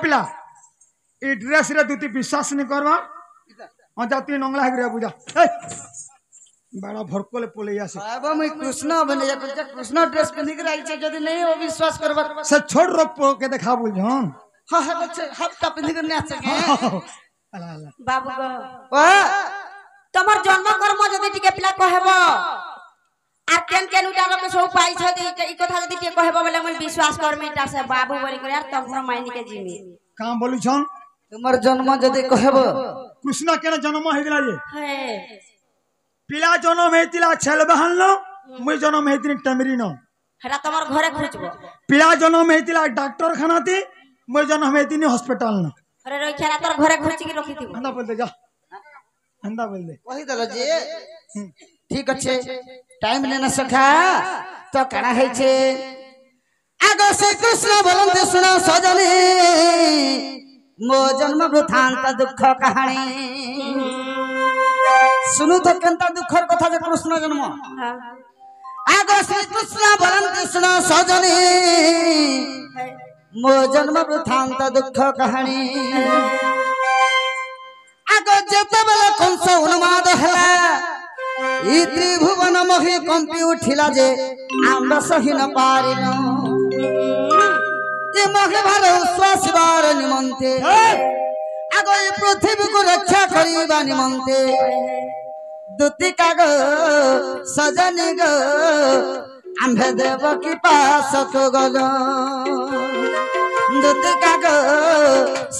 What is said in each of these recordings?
पिला ई ड्रेस रे तू विश्वास नहीं करवा हां जाती नंगला है बुझा बड़ा भरकोले पोले आसे बाबा मैं कृष्ण बने या कृष्ण ड्रेस पहन के आई छे जदी नहीं वो विश्वास करबा से छोड़ रोप के देखा बुझ हन हां बच्चे हफ्ता पहन के नाच के अला अला बाबू गो ओ तमर जन्म कर्म जदी टिके पिला कहबो आ केन उडार में सब पाई छ ई कथा जदी टिके कहबो बोले मैं विश्वास करमेटा से बाबू बोली कर यार तमरो मायनी के जिमी काम बोलू छन तुमर जन्म जदी कहबो कृष्ण केना जन्म हेदिला ये हे पिला जन्म हेतिला छल बहन लो मुई जन्म हेतिनी टमरी नो हेरा तमर घरे खुजबो पिला जन्म हेतिला डॉक्टर खाना थी मुई जन्म हेतिनी हॉस्पिटल नो अरे रोई खेरा तोर घरे खुची के रखी थी अंदा बोल दे जा अंदा बोल दे कहि दलो जी ठीक अच्छे टाइम लेना सखा तो कणा है छे आगो से कृष्ण बोलंते सुनो सजनी मो जन्म वृथांत दुख कहानी सुनु तो केनता दुखर कथा जे कृष्ण जन्म आगो श्री कृष्ण बोलंते सुनो सजनी मो जन्म वृथांत दुख कहानी आगो जेते बेले कंस उन्माद हला ई त्रिभुवन मोहि कंपी उठिला जे आम्र सही न पारिनो ए मोहि भार स्वासिबार निमंते आगो ए पृथ्वी को रक्षा करिबा निमंते दुतिका गो सजनी गो आम्भे देव की पास को गलो दुतिका गो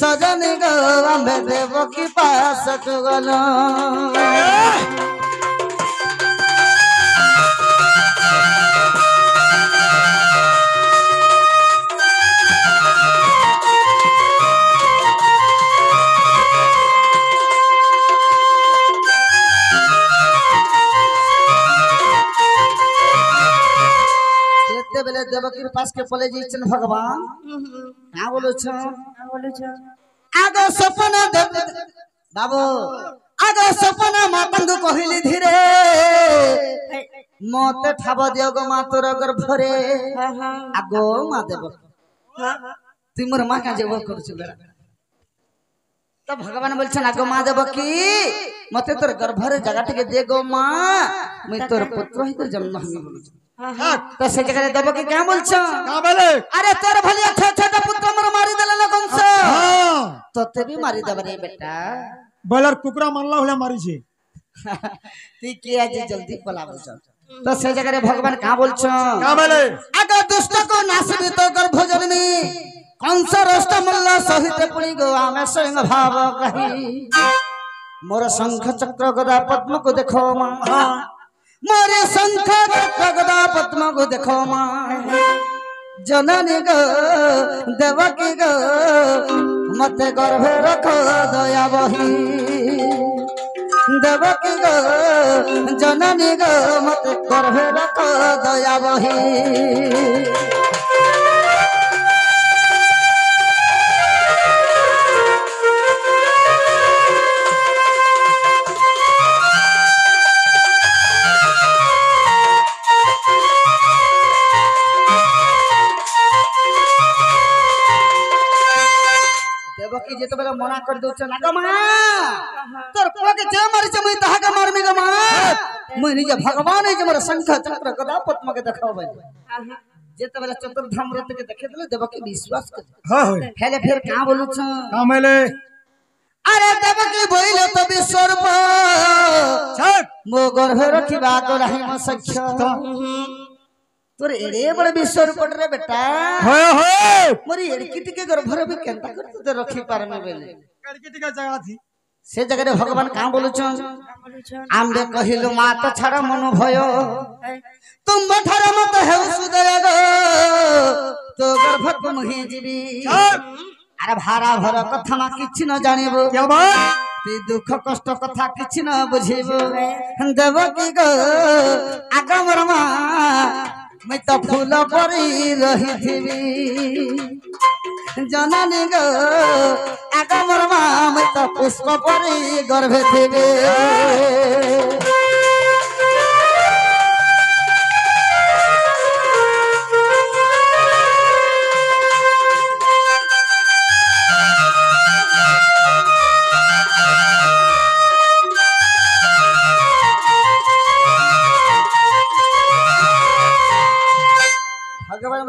सजनी गो आम्भे देव की पास को गलो बेले देवकीर पास के पले जैचन भगवान क्या बोलो छ आगो सपना देव बाबू आगो सपना मातंग कहिली धीरे मते ठाब दियो गो मा तोर गर्भरे आगो मा देव तुमर मा का जेव करछु बेरा तो भगवान बोलछन आगो मा देव की मते तोर गर्भरे जगह टिके दे गो मा मैं तोर पुत्र ही तो जन्म हमी बोलछु तो से जगह देव की क्या बोलछो का बोले अरे तोर भली अच्छा छोटा पुत्र मर मारी देला ना कंस हां तोते भी मारी देब रे बेटा बलर कुकरा मारला होला मारी छे ती के आज जल्दी पलाव चल तो से जगह भगवान का बोलछो का बोले अगर दुष्ट को नाश भी तो कर भोजन में कंस रोष्ट मल्ल सहित पुणी गो आमे सिंह भाव कही मोर शंख चक्र गदा पद्म को देखो मां मोरे शंख चक्र गदा पद्म को देखो मां जननी गो देवकी गो मते गर्भे रखो दया बही देवकी गो जननी गो मते गर्भे रखो दया बही देवकी जेते बेला मना कर दो छ नागा मा तोर पुआ के जे मारी छ मैं तहा के मारमी ग मा मैं निजे भगवान है जे मोर शंख चक्र गदा पद्म के देखाबे जेते बेला चतुर्धाम व्रत के देखे देले देवकी विश्वास कर हां हो पहले फिर का बोलु छ का मेले अरे देवकी बोइले तो विश्वरूप छक मो गर्भ रखिबा को रही म सख्य तोर एड़े बड़े विश्वरूप रे बेटा होय होय मोरी एड़की टिके गर्भ रे भी केनता कर तो रखी पारमे बेले कड़की टिका जगह थी से जगह भगवान का बोलु छ आम्बे कहिलु मा तो छड़ मन भयो तुम बठर मत है सुदय गो तो गर्भ को मुहि जीवी अरे भारा भर कथा मा किछ न जानिबो क्या बात ती दुख कष्ट कथा किछ न बुझिबो देवकी गो आगमर मा मैं तो फूल परी रही थी जननी गो आगमर मा मैं तो पुष्प परी गर्भे थी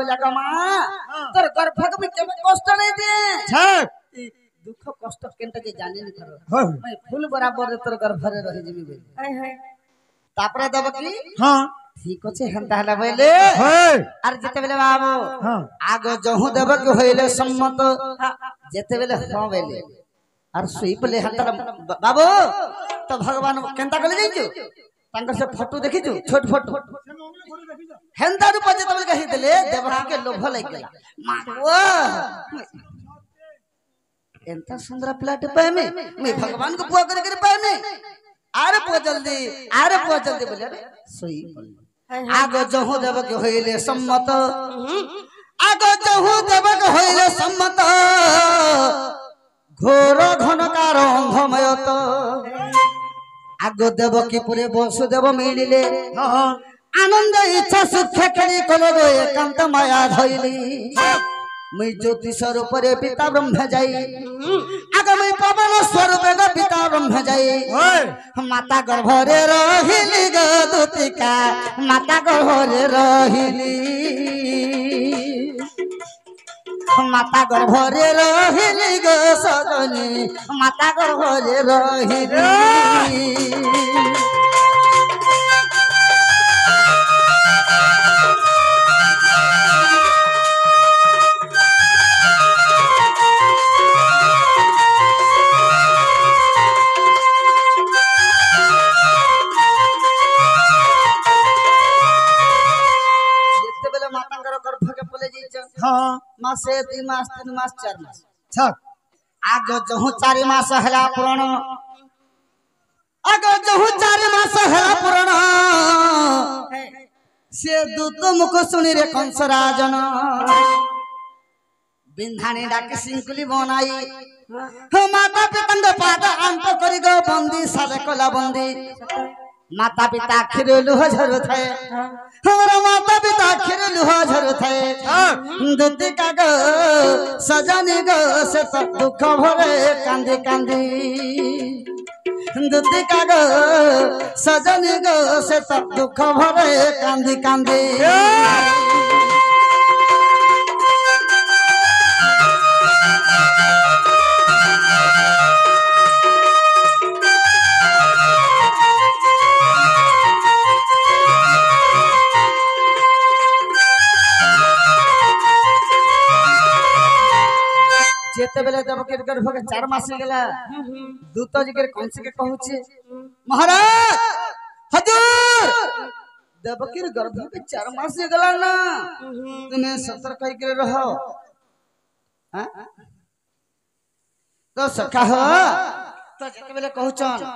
बोले कमा तोर गर्भक में केम कष्ट नहीं दे छक दुख कष्ट केनटा जे जाने नहीं करो हां मैं फूल बराबर तोर गर्भ रे रही जिमी बोले हाय हाय तापरे दब की हां ठीक अछि हंता हला बोले हाय अरे जेते बेले बाबू हां आगो जहु देब के होइले सम्मत जेते बेले हां बोले और सुई बोले हंता बाबू तो भगवान केनता कले जाइछु तांकर से फोटो देखिछु छोट फोटो हेंता रूप जेते बेले कहि देले देवकी के लोभ लाग गेला मारवा एंता सुंदर प्लाट पाए में मैं भगवान को पुआ करके पाए में आरे पुआ जल्दी बोले अरे सोई आगो जहु देव के होइले सम्मत आगो जहु देव के होइले सम्मत घोर घनकार अंधमयत आगो देव की पुरे वसुदेव मिलिले हां आनंद इच्छा सुख खेली कले गो एकांत माया धइली मैं ज्योति स्वरूप रे पिता ब्रह्म जाई आगे मैं पवन स्वरूप रे पिता ब्रह्म जाई माता गर्भ रे रहिली ग दूतिका माता गर्भ रे रहिली माता गर्भ रे रहिली ग सजनी माता गर्भ रे रहिली हां मासे 3 मास 4 मास छक आगो जहु 4 मास हला पुराण आगो जहु 4 मास हला पुराण से दूत मुख सुनी रे कंस राजन बिंधानी डाके सिंकुली बनाई माता पिता पाद अंत करी गो बंदी सारे कला बंदी माता पिता आखिर लुह झरु थे हमारा माता पिता आखिर लुह झरु थे दूती का गो सजनी गो से सब दुख भरे कांदी कांदी दूती का गो सजनी गो से सब दुख भरे कांदी कांदी जेते बेले देवकी गर्भ के 4 मास गेला दूत जी के कंस के कहूचे महाराज हजूर देवकी गर्भ के 4 मास गेला ना तुम्हें सतर्क कहि के रहो हां तो सखा हो तो जेते बेले कहूचन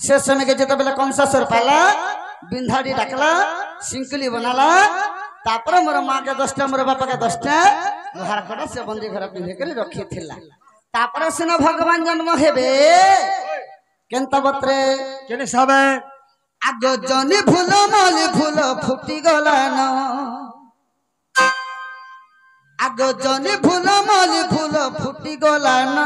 से समय के जेते बेले कंस सर पाला बिंधाड़ी डाकला सिंकली बनाला तापर मोर मां के 10टा मोर बापा के 10टा घर खड़ा से बंदी घर पिंधे कर रखी थिला तापर सिना भगवान जन्म हेबे केनता बत्रे केने साबे आगो जनी फूल माली फूल फुटी गला न आगो जनी फूल माली फूल फुटी गला न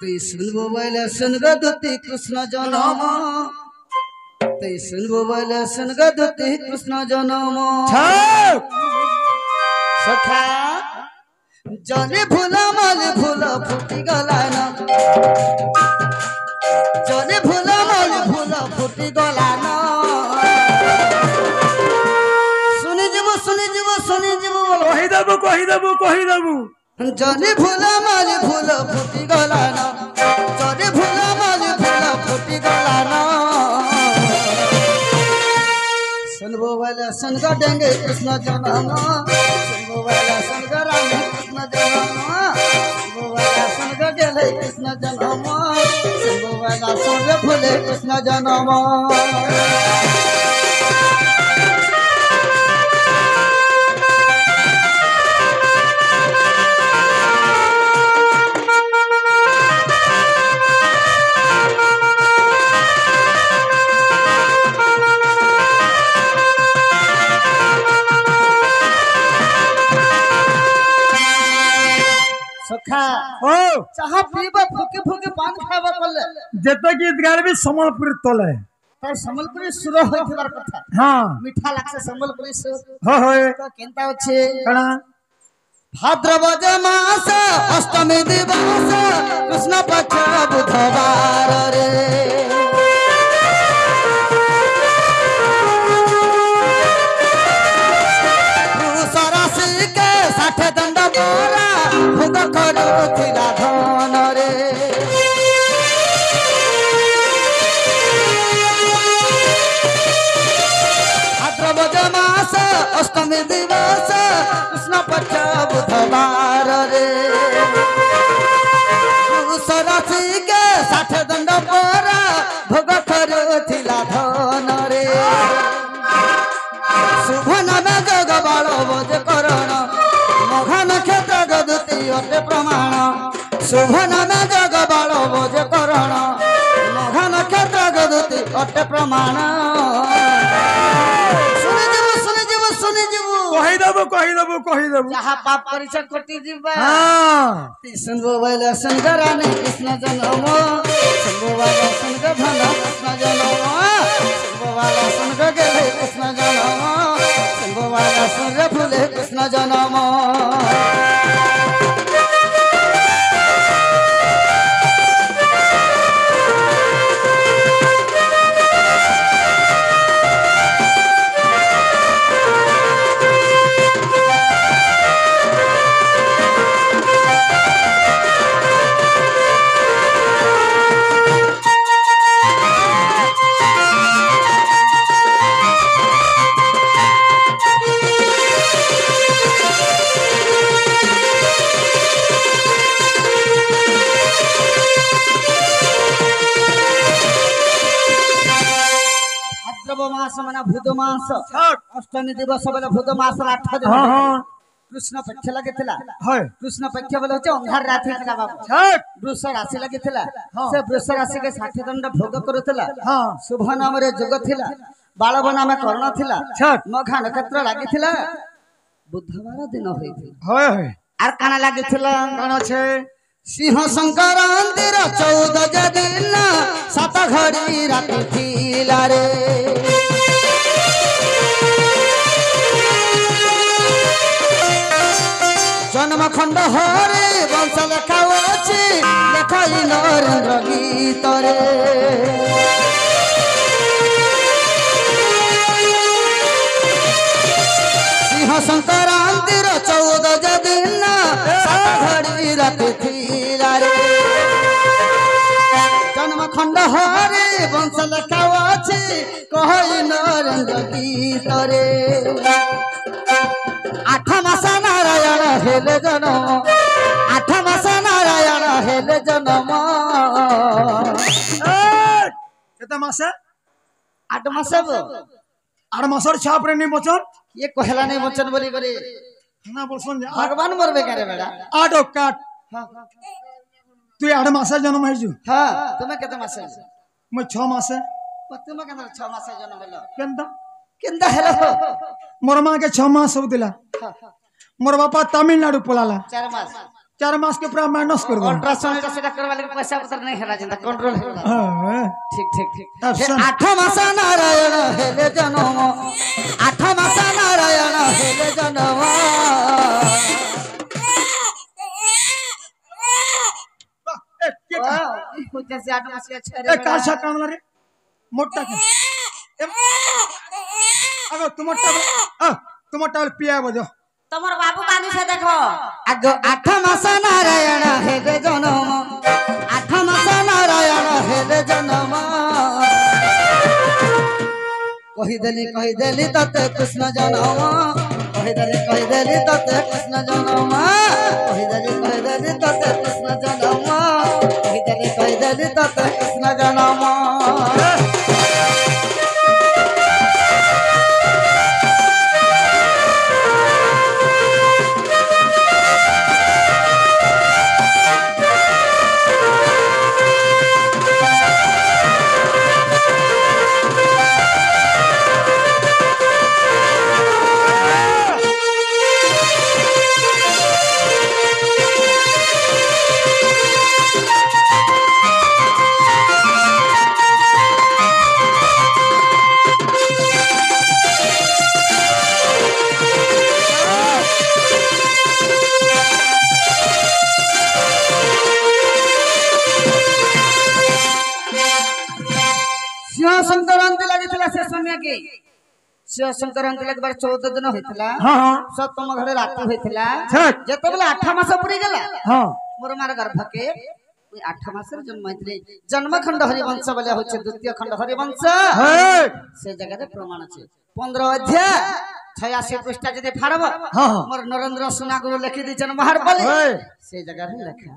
तू सुनबो बोले सुन ग दूती कृष्ण जन्म तू सुनबो बोले सुन ग दूती कृष्ण जन्म सखा जने फूल माली फूल फुटी गला न जने फूल माली फूल फुटी गला न सुनी जीवो कहि देबू जने फूल माली फूल फुटी गला न जने फूल माली फूल फुटी गला न सुनबो वाला सुन ग डेंगे कृष्ण जन्म सुनबो वाला सुन ग राम कृष्ण जन्म सुनबो वाला सुन ग गेले कृष्ण जन्म सुनबो वाला सुन ग फूले कृष्ण जन्म सखा ओ चाह पीबा फुके फुके पान खाबा कले जेते गीत गारबी समलपुर तले तर संबलपुरी सुर होइथिबार कथा हाँ मिठा लागसे संबलपुरी सुर हो होए तो केनता अछि कणा भाद्रपद मास अष्टमी दिवस कृष्ण पक्ष बुधवार रे सरासी के 60 दंड मोरा भोग करुथिला धन रे भाद्रपद मास अष्टमी दिवस कृष्ण पक्ष बुधवार रे सरासी के 60 दंड मोरा भोग करुथिला धन रे शुभ नाम जग बाल बोज करण मघा नक्षत्र गदुती अटे प्रमाण शुभ नाम जग बाल बोज करण मघा नक्षत्र गदुती अटे प्रमाण सुनि जीवु कही देबो जहा पाप परिचय कटी जीवा हाँ कृष्ण बोल सुंदराने कृष्ण जन्म शंभु वाला सुन के धन कृष्ण जन्म शंभु वाला सुन के गेले कृष्ण जन्म शंभु वाला सुन रे फूले कृष्ण जन्म मास मना भूत मास अष्टमी दिवस बेले भूत मास 8 दिन हाँ हाँ कृष्ण पक्ष लगिथिला है कृष्ण पक्ष बेले होचे अंधार राति थिला बाबू छठ वृष राशि लगिथिला हाँ। से वृष राशि के 60 दंड भोग करुथिला हाँ शुभ नाम रे जुग थिला बालव नाम कर्ण थिला छठ मघा नक्षत्र लागिथिला बुधवार दिन होइथि होए होए आर काना लागिथिला कणा छे सिंह संक्रांतिर 14 दिन 7 घड़ी राति थिला रे जन्म खंड हरे वंश लेखा अछि लेखाई नरेंद्र गीत रे सिंह संक्रांतिर 14 दिन 7 घड़ी राति थिला रे जन्म खंड हरे वंश लेखा अछि कहई नरेंद्र गीत रे 8 मास नारायण हेले जन्म 8 मास नारायण हेले जन्म केते मासे 8 मास 8 मासर छाप रे नि बचन ये कहला नहीं वचन बोली करे ना बोलसन जा भगवान मरबे करे बेटा 8 काट तू 8 मासे जन्म हैजु हां तुम्हें केते मास मैं 6 मासे तुम्हें केते 6 मास जन्म भेलो केंदा केंदा हेलो मोर मां के 6 मास होतिला मोर बापा तमिलनाडु पलाला 4 मास के पूरा माइनस कर दो अल्ट्रासाउंड सेटा करवा ले पैसा पत्र नहीं हेला जिंदा कंट्रोल हेला हां ठीक अच्छा। 8 मास नारायण हेले जन्म 8 मास नारायण हेले जन्म कुछ से 8 मास के छरे ए का छा कान रे मोटा के अगर तुमटा पिया बजो তোমার বাবু কানু সে দেখো आगो 8 मास नारायण हेले जन्म 8 मास नारायण हेले जन्म कहि देली तते कृष्ण जन्म कहि देली तते कृष्ण जन्म कहि देली तते कृष्ण जन्म कहि देली तते कृष्ण जन्म संक्रांति लगी से समय के शिव संक्रांति लगभग 14 दिन होता हाँ हाँ सप्तम घरे राति होता छठ जत बेले 8 मास पुरी गला हाँ मोर मार गर्भ के 8 मास जन्म होइतले जन्मखंड हरिवंश बोले होचे द्वितीय खंड हरिवंश हे से जगह रे प्रमाण छे 15 अध्याय 86 पृष्ठ जदि फाड़ब हाँ मोर नरेंद्र सुना गुरु लिखि दी जन्म हर बोले हे से जगह रे लिखा